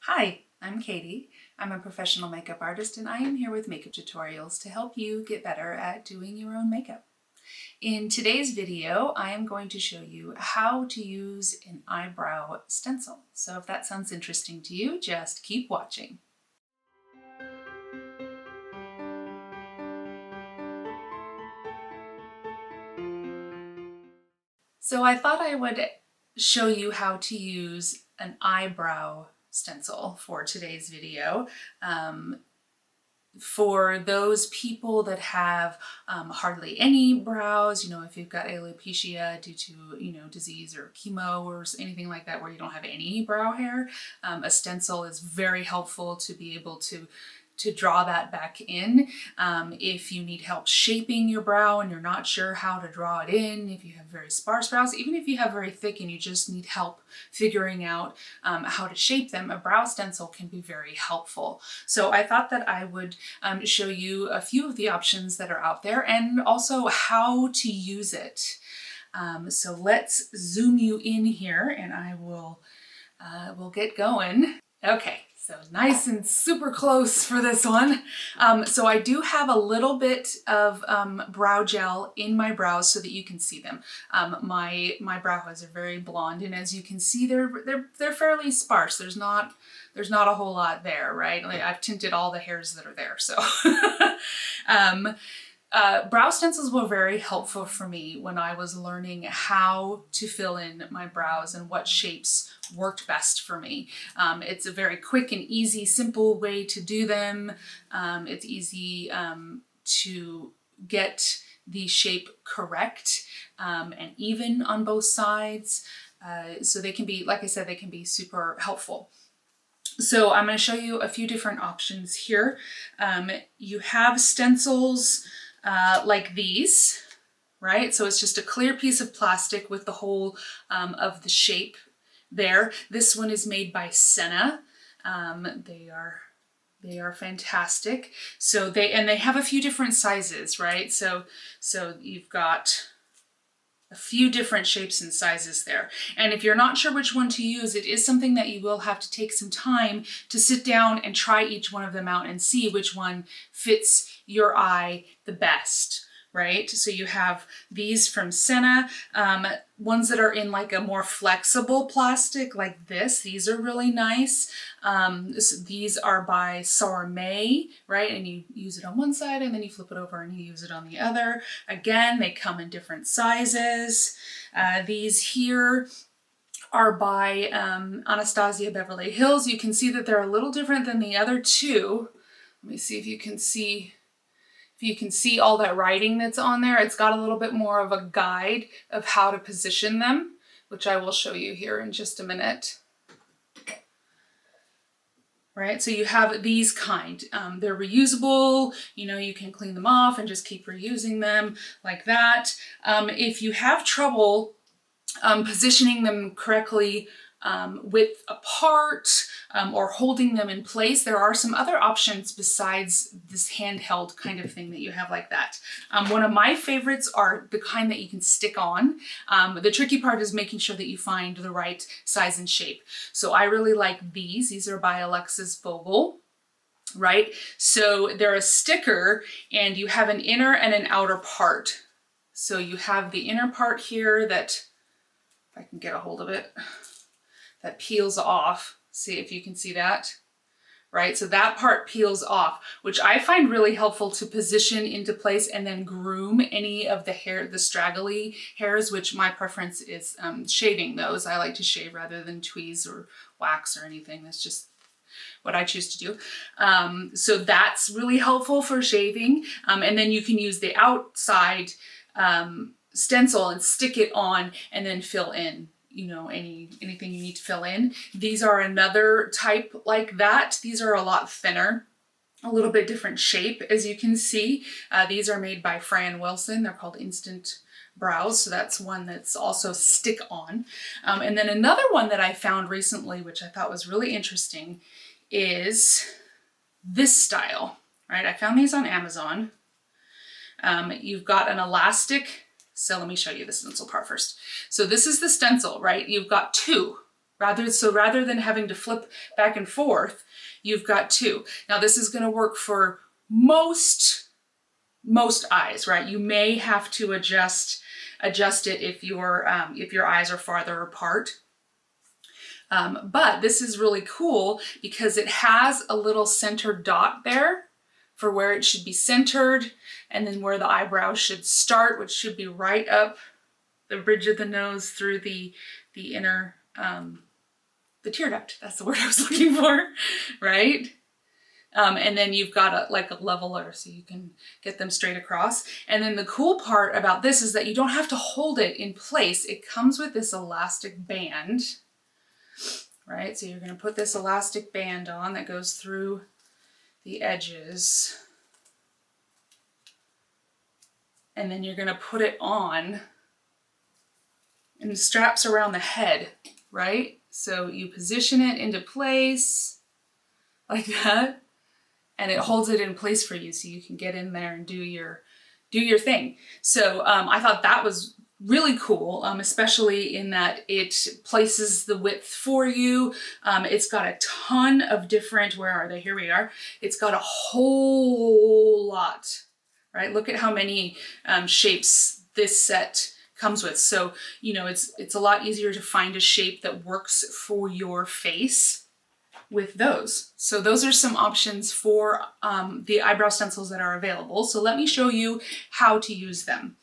Hi, I'm Katie. I'm a professional makeup artist and I am here with makeup tutorials to help you get better at doing your own makeup. In today's video, I am going to show you how to use an eyebrow stencil. So if that sounds interesting to you, just keep watching. So I thought I would show you how to use an eyebrow stencil for today's video. For those people that have hardly any brows, if you've got alopecia due to, disease or chemo or anything like that where you don't have any brow hair, a stencil is very helpful to be able to draw that back in. If you need help shaping your brow and you're not sure how to draw it in, if you have very sparse brows, even if you have very thick and you just need help figuring out how to shape them, a brow stencil can be very helpful. So I thought that I would show you a few of the options that are out there and also how to use it. So let's zoom you in here and I will we'll get going. Okay. So nice and super close for this one. So I do have a little bit of brow gel in my brows so that you can see them. My brow hairs are very blonde, and as you can see, they're fairly sparse. There's not a whole lot there, right? Like, I've tinted all the hairs that are there, so. Brow stencils were very helpful for me when I was learning how to fill in my brows and what shapes worked best for me. It's a very quick and easy, simple way to do them. It's easy to get the shape correct and even on both sides. So they can be, like I said, they can be super helpful. So I'm going to show you a few different options here. You have stencils like these, right? So it's just a clear piece of plastic with the whole of the shape there. This one is made by Senna. They are fantastic. So they have a few different sizes, right? So you've got a few different shapes and sizes there. And if you're not sure which one to use, it is something that you will have to take some time to sit down and try each one of them out and see which one fits your eye the best, right? So you have these from Senna, ones that are in like a more flexible plastic like this. These are really nice. These are by May, right? And you use it on one side and then you flip it over and you use it on the other. Again, they come in different sizes. These here are by Anastasia Beverly Hills. You can see that they're a little different than the other two. Let me see if you can see. If you can see all that writing that's on there, it's got a little bit more of a guide of how to position them, which I will show you here in just a minute. Right, so you have these kind. They're reusable, you can clean them off and just keep reusing them like that. If you have trouble positioning them correctly width apart or holding them in place, there are some other options besides this handheld kind of thing that you have like that. One of my favorites are the kind that you can stick on. The tricky part is making sure that you find the right size and shape. So I really like these. These are by Alexis Vogel. Right? So they're a sticker and you have an inner and an outer part. So you have the inner part here that, if I can get a hold of it, that peels off. See if you can see that, right? So that part peels off, which I find really helpful to position into place and then groom any of the hair, the straggly hairs, which my preference is shaving those. I like to shave rather than tweeze or wax or anything. That's just what I choose to do. So that's really helpful for shaving. And then you can use the outside stencil and stick it on and then fill in anything you need to fill in. These are another type like that. These are a lot thinner, a little bit different shape, as you can see. These are made by Fran Wilson. They're called Instant Brows. So that's one that's also stick on. And then another one that I found recently, which I thought was really interesting, is this style, right? I found these on Amazon. You've got an elastic. So let me show you the stencil part first. So this is the stencil, right? You've got two. Rather than having to flip back and forth, you've got two. Now this is going to work for most eyes, right? You may have to adjust it if your eyes are farther apart. But this is really cool because it has a little center dot there for where it should be centered, and then where the eyebrow should start, which should be right up the bridge of the nose through the inner, the tear duct. That's the word I was looking for, right? And then you've got like a leveler so you can get them straight across. And then the cool part about this is that you don't have to hold it in place. It comes with this elastic band, right? So you're going to put this elastic band on that goes through the edges. And then you're going to put it on, and it straps around the head, right? So you position it into place like that, and it holds it in place for you so you can get in there and do your thing. So I thought that was really cool, especially in that it places the width for you. It's got a ton of different, where are they? Here we are. It's got a whole lot, right? Look at how many shapes this set comes with. So, you know, it's a lot easier to find a shape that works for your face with those. So those are some options for the eyebrow stencils that are available. So let me show you how to use them.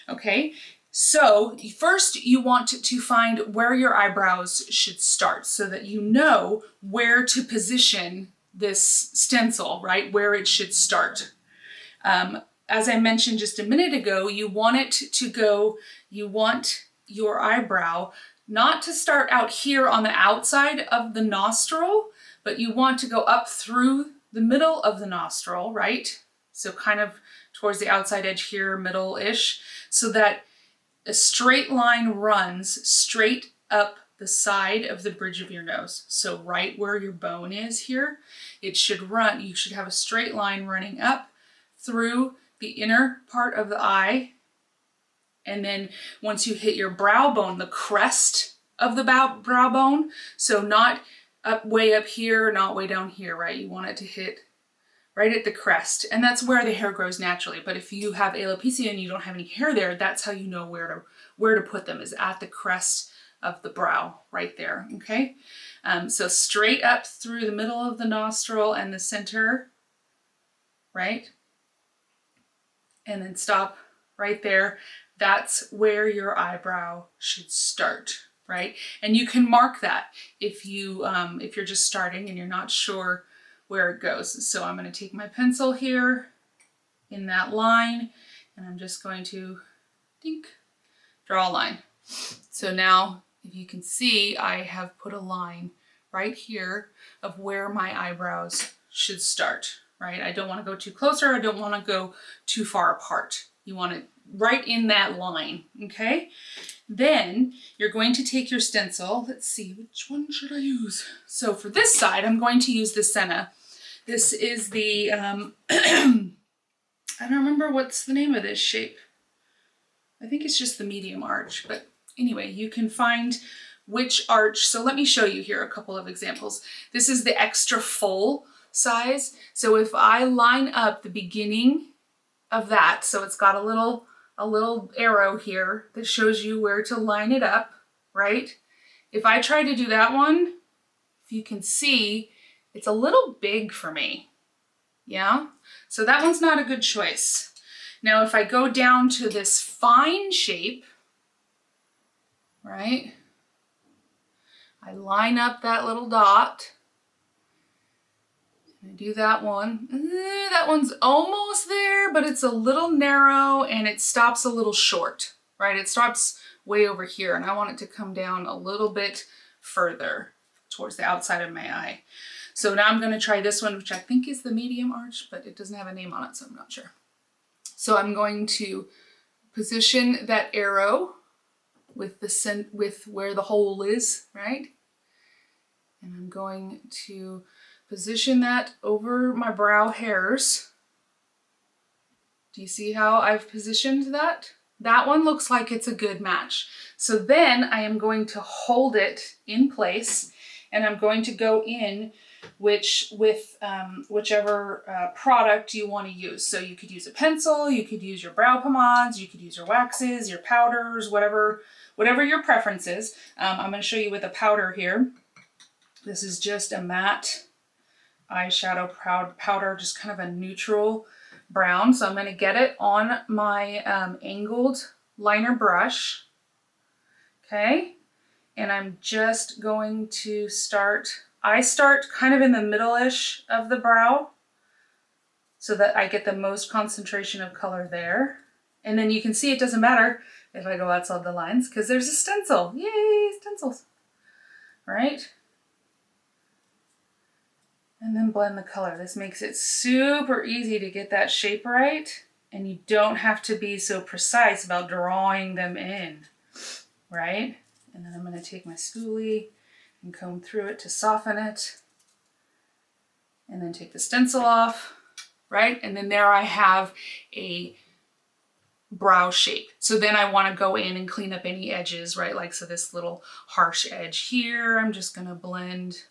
Okay, so first you want to find where your eyebrows should start so that you know where to position this stencil, right? Where it should start. As I mentioned just a minute ago, you want your eyebrow not to start out here on the outside of the nostril, but you want to go up through the middle of the nostril, right? So kind of towards the outside edge here, middle-ish, so that a straight line runs straight up the side of the bridge of your nose. So right where your bone is here, it should run, you should have a straight line running up through the inner part of the eye. And then once you hit your brow bone, the crest of the brow bone, so not way up here, not way down here, right? You want it to hit right at the crest, and that's where the hair grows naturally. But if you have alopecia and you don't have any hair there, that's how you know where to put them, is at the crest of the brow, right there, okay? So straight up through the middle of the nostril and the center, right? And then stop right there. That's where your eyebrow should start, right? And you can mark that if you're just starting and you're not sure where it goes. So I'm going to take my pencil here in that line, and I'm just going to draw a line. So now, if you can see, I have put a line right here of where my eyebrows should start, right? I don't want to go too close, or I don't want to go too far apart. You want it right in that line, okay? Then you're going to take your stencil. Let's see, which one should I use? So for this side, I'm going to use the Senna. This is the, I don't remember what's the name of this shape. I think it's just the medium arch, but anyway, you can find which arch. So let me show you here a couple of examples. This is the extra full size. So if I line up the beginning of that, so it's got a little arrow here that shows you where to line it up, right? If I try to do that one, if you can see, it's a little big for me, yeah? So that one's not a good choice. Now, if I go down to this fine shape, right? I line up that little dot. I do that one. That one's almost there, but it's a little narrow and it stops a little short, right? It stops way over here, and I want it to come down a little bit further towards the outside of my eye. So now I'm going to try this one, which I think is the medium arch, but it doesn't have a name on it, so I'm not sure. So I'm going to position that arrow with where the hole is, right? And I'm going to position that over my brow hairs. Do you see how I've positioned that? That one looks like it's a good match. So then I am going to hold it in place, and I'm going to go in whichever product you want to use. So you could use a pencil, you could use your brow pomades, you could use your waxes, your powders, whatever your preference is. I'm going to show you with a powder here. This is just a matte eyeshadow powder, just kind of a neutral brown. So I'm going to get it on my angled liner brush. Okay. And I'm just going to I start kind of in the middle-ish of the brow so that I get the most concentration of color there. And then you can see it doesn't matter if I go outside the lines because there's a stencil. Yay, stencils. Right? And then blend the color. This makes it super easy to get that shape right, and you don't have to be so precise about drawing them in, right? And then I'm going to take my spoolie and comb through it to soften it, and then take the stencil off, right? And then there I have a brow shape. So then I want to go in and clean up any edges, right? Like, so this little harsh edge here, I'm just going to blend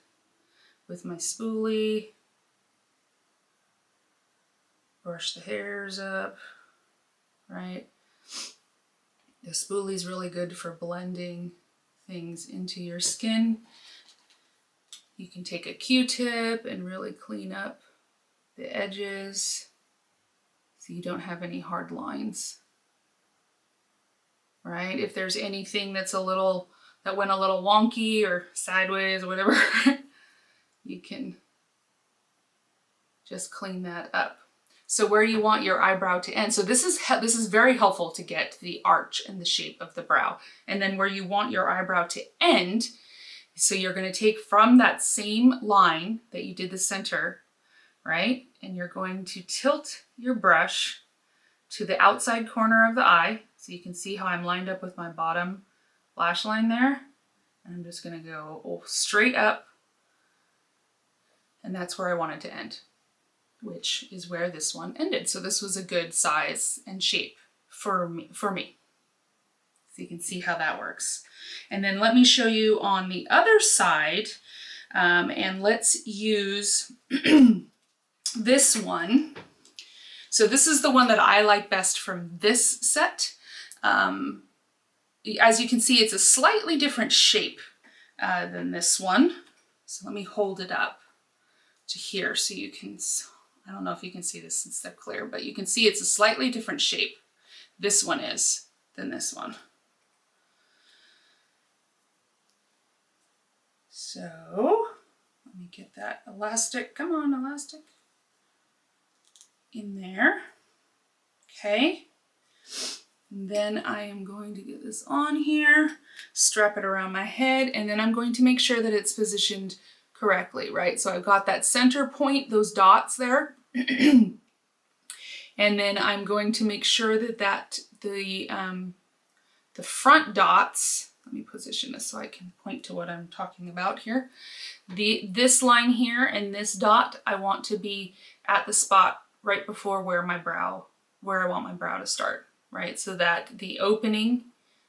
with my spoolie, brush the hairs up, right? The spoolie is really good for blending things into your skin. You can take a Q-tip and really clean up the edges so you don't have any hard lines, right? If there's anything that went a little wonky or sideways or whatever, you can just clean that up. So where you want your eyebrow to end. So this is very helpful to get the arch and the shape of the brow. And then where you want your eyebrow to end, so you're going to take from that same line that you did the center, right? And you're going to tilt your brush to the outside corner of the eye. So you can see how I'm lined up with my bottom lash line there. And I'm just going to go straight up. And that's where I want it to end, which is where this one ended. So this was a good size and shape for me. So you can see how that works. And then let me show you on the other side, and let's use this one. So this is the one that I like best from this set. As you can see, it's a slightly different shape than this one. So let me hold it up to here so you can, I don't know if you can see this since they're clear, but you can see it's a slightly different shape. This one is than this one. So let me get that elastic, come on elastic, in there. Okay. And then I am going to get this on here, strap it around my head, and then I'm going to make sure that it's positioned correctly, right? So I've got that center point, those dots there. And then I'm going to make sure that the front dots, let me position this so I can point to what I'm talking about here. This line here and this dot, I want to be at the spot right before where I want my brow to start, right? So that the opening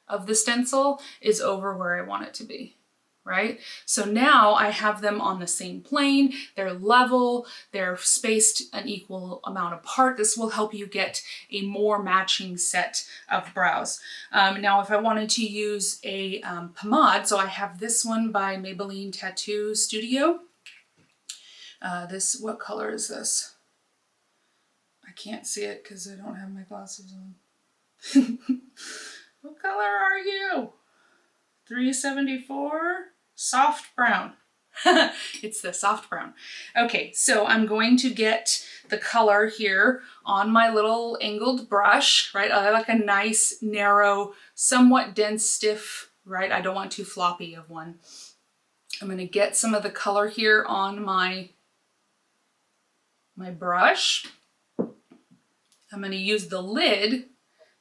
of the stencil is over where I want it to be, right? So now I have them on the same plane, they're level, they're spaced an equal amount apart. This will help you get a more matching set of brows. Now, if I wanted to use a pomade, so I have this one by Maybelline Tattoo Studio. What color is this? I can't see it because I don't have my glasses on. What color are you? 374? Soft brown. It's the soft brown. Okay, so I'm going to get the color here on my little angled brush, right? I like a nice, narrow, somewhat dense, stiff, right? I don't want too floppy of one. I'm going to get some of the color here on my brush. I'm going to use the lid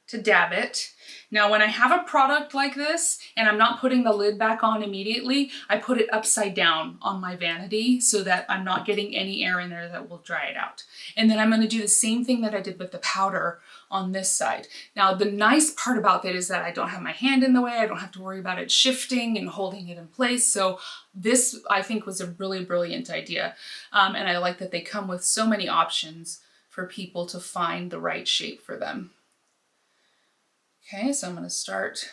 to dab it. Now, when I have a product like this and I'm not putting the lid back on immediately, I put it upside down on my vanity so that I'm not getting any air in there that will dry it out. And then I'm going to do the same thing that I did with the powder on this side. Now, the nice part about that is that I don't have my hand in the way. I don't have to worry about it shifting and holding it in place. So this, I think, was a really brilliant idea. And I like that they come with so many options for people to find the right shape for them. Okay, so I'm going to start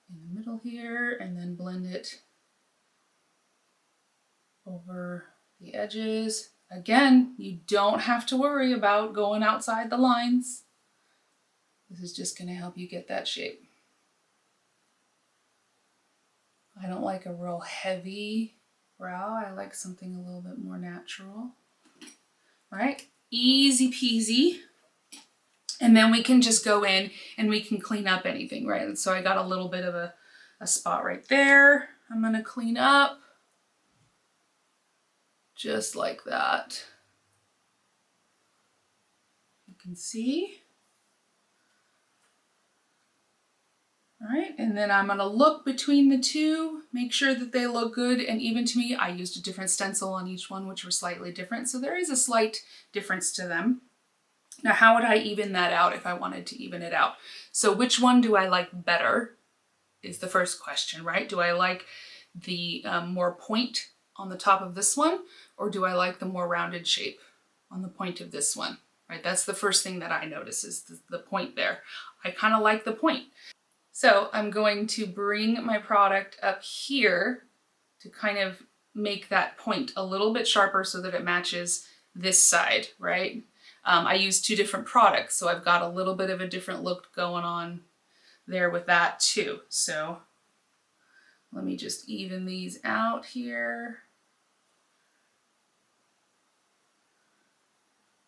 in the middle here and then blend it over the edges. Again, you don't have to worry about going outside the lines. This is just going to help you get that shape. I don't like a real heavy brow. I like something a little bit more natural. All right, easy peasy. And then we can just go in and we can clean up anything, right? And so I got a little bit of a spot right there. I'm gonna clean up just like that. You can see. All right, and then I'm gonna look between the two, make sure that they look good and even to me. I used a different stencil on each one, which were slightly different. So there is a slight difference to them. Now, how would I even that out if I wanted to even it out? So which one do I like better is the first question, right? Do I like the more point on the top of this one, or do I like the more rounded shape on the point of this one, right? That's the first thing that I notice is the point there. I kind of like the point. So I'm going to bring my product up here to kind of make that point a little bit sharper so that it matches this side, right? I use two different products, so I've got a little bit of a different look going on there with that too. So let me just even these out here.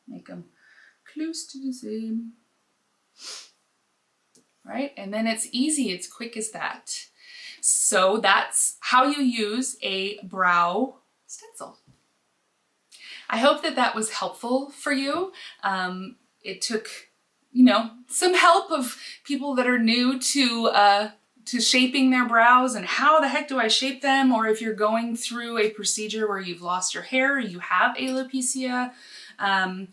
Make them close to the same. Right? And then it's easy, it's quick as that. So that's how you use a brow stencil. I hope that that was helpful for you. It took, some help of people that are new to shaping their brows and how the heck do I shape them, or if you're going through a procedure where you've lost your hair, or you have alopecia. I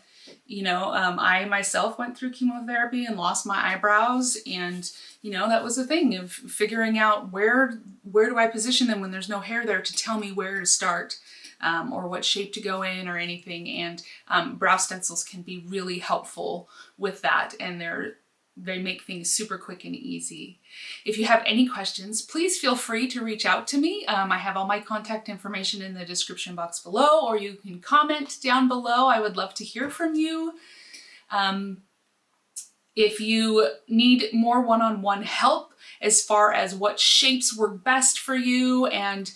myself went through chemotherapy and lost my eyebrows, and that was the thing of figuring out where do I position them when there's no hair there to tell me where to start. Or what shape to go in or anything, and brow stencils can be really helpful with that, and they make things super quick and easy. If you have any questions, please feel free to reach out to me. I have all my contact information in the description box below, or you can comment down below. I would love to hear from you. If you need more one-on-one help as far as what shapes work best for you and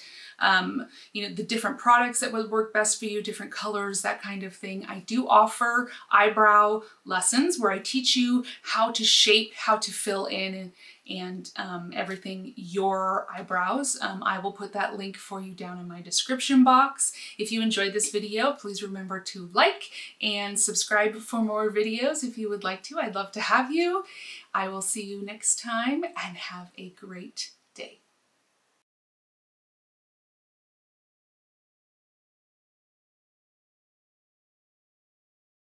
the different products that would work best for you, different colors, that kind of thing. I do offer eyebrow lessons where I teach you how to shape, how to fill in and everything your eyebrows. I will put that link for you down in my description box. If you enjoyed this video, please remember to like and subscribe for more videos if you would like to. I'd love to have you. I will see you next time and have a great day.